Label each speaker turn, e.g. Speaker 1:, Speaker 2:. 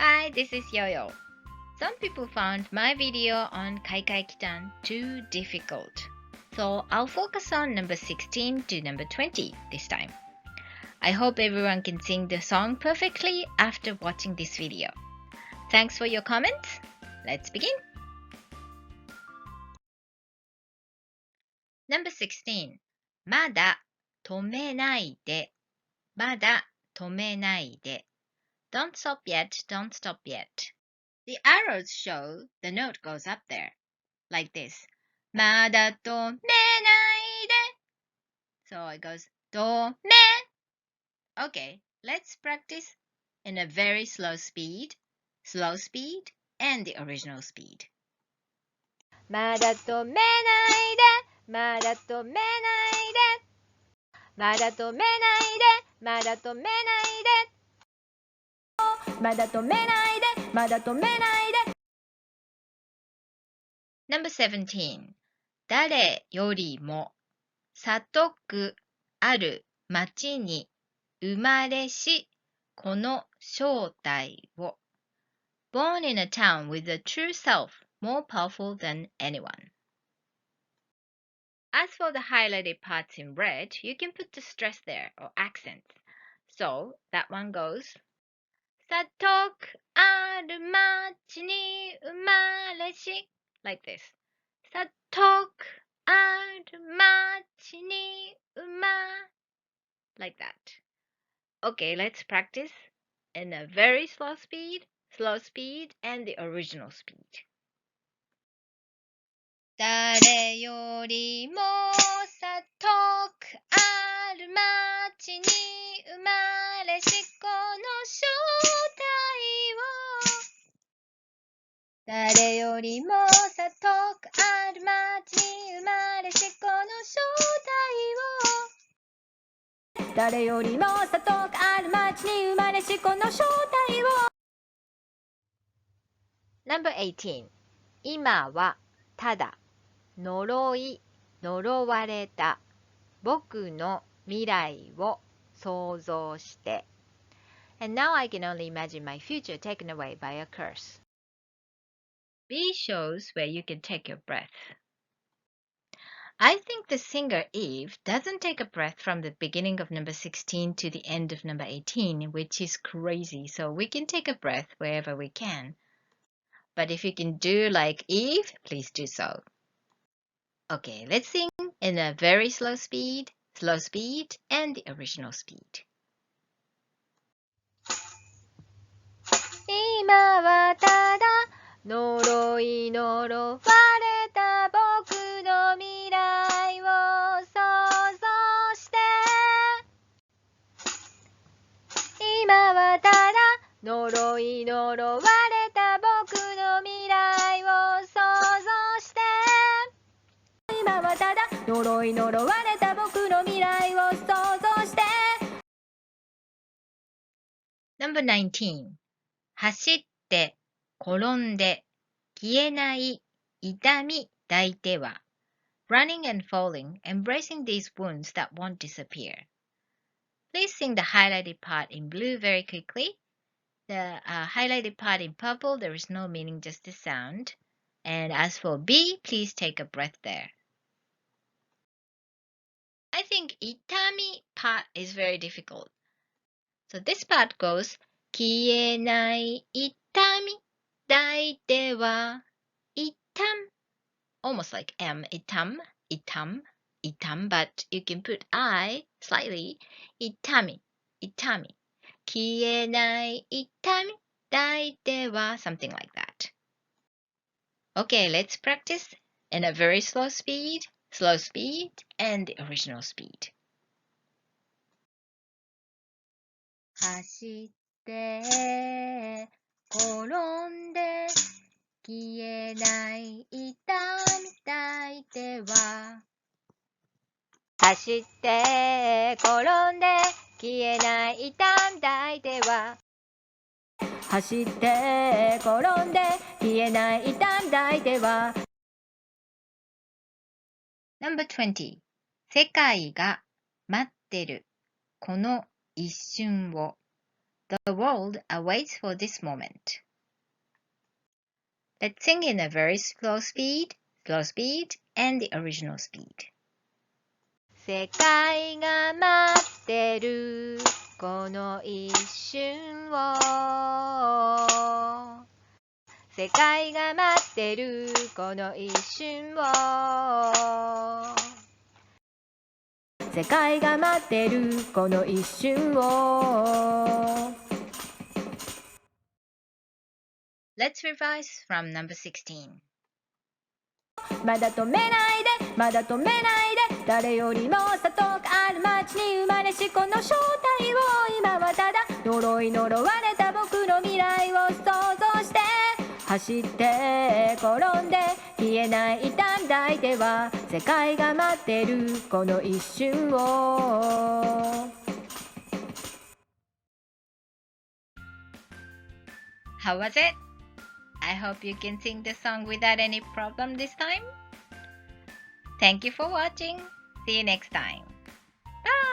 Speaker 1: Hi, this is Yo-Yo. Some people found my video on Kaikai Kitan too difficult. So I'll focus on number 16 to number 20 this time. I hope everyone can sing the song perfectly after watching this video. Thanks for your comments. Let's begin. Number 16. まだ止めないで。まだ止めないで。Don't stop yet, don't stop yet. The arrows show the note goes up there, like this. まだ止めないで. So it goes 止め. Okay, let's practice in a very slow speed, and the original speed. まだ止めないで。まだ止めないで。まだ止めないで。まだ止めないで。まだ止めないで。まだ止めないで。Number 17. 誰よりも里くある町に生まれしこの正体を Born in a town with a true self, more powerful than anyone. As for the highlighted parts in red, you can put the stress there or accents. So that one goes 里くある町に生まれし like this. 里くある町に生ま like that. Okay, let's practice in a very slow speed, and the original speed. 誰よりも里くある町に生まれしこの正体を誰よりも里くある町に生まれしこの正体を誰よりも里くある町に生まれしこの正体を Number 18. 今はただ呪い呪われた僕の未来を想像して And now I can only imagine my future taken away by a curse. B shows where you can take your breath. I think the singer Eve doesn't take a breath from the beginning of number 16 to the end of number 18, which is crazy. So we can take a breath wherever we can. But if you can do like Eve, please do so. Okay, let's sing in a very slow speed, and the original speed. 今はただ呪い呪われた僕の未来を想像して今はただ呪い呪われた僕の未来を想像して今はただ呪い呪われた僕の未来を想像して Number 19. 走って転んで消えない痛み抱いては Running and falling, embracing these wounds that won't disappear. Please sing the highlighted part in blue very quickly. The highlighted part in purple, there is no meaning, just the sound. And as for B, please take a breath there. I think itami part is very difficult. So this part goes 消えない痛み抱いては痛む almost like M, itam, but you can put I slightly, itami, 消えない痛み抱いては something like that. Okay, let's practice in a very slow speed, and the original speed. 走って転んで消えない痛み抱いては走って転んで消えない痛み抱いては走って転んで消えない痛み抱いては Number 20. 世界が待ってるこの一瞬を The world awaits for this moment. Let's sing in a very slow speed, and the original speed. 世界が待ってるこの一瞬を世界が待ってるこの一瞬を世界が待ってるこの一瞬を Let's revise from number 16. まだ止めないでまだ止めないで誰よりも里がある街に生まれしこの正体を今はただ呪い呪われた僕の未来を想像して走って転んで消えない痛んだ相手は世界が待ってるこの一瞬を How was it? I hope you can sing the song without any problem this time. Thank you for watching. See you next time. Bye!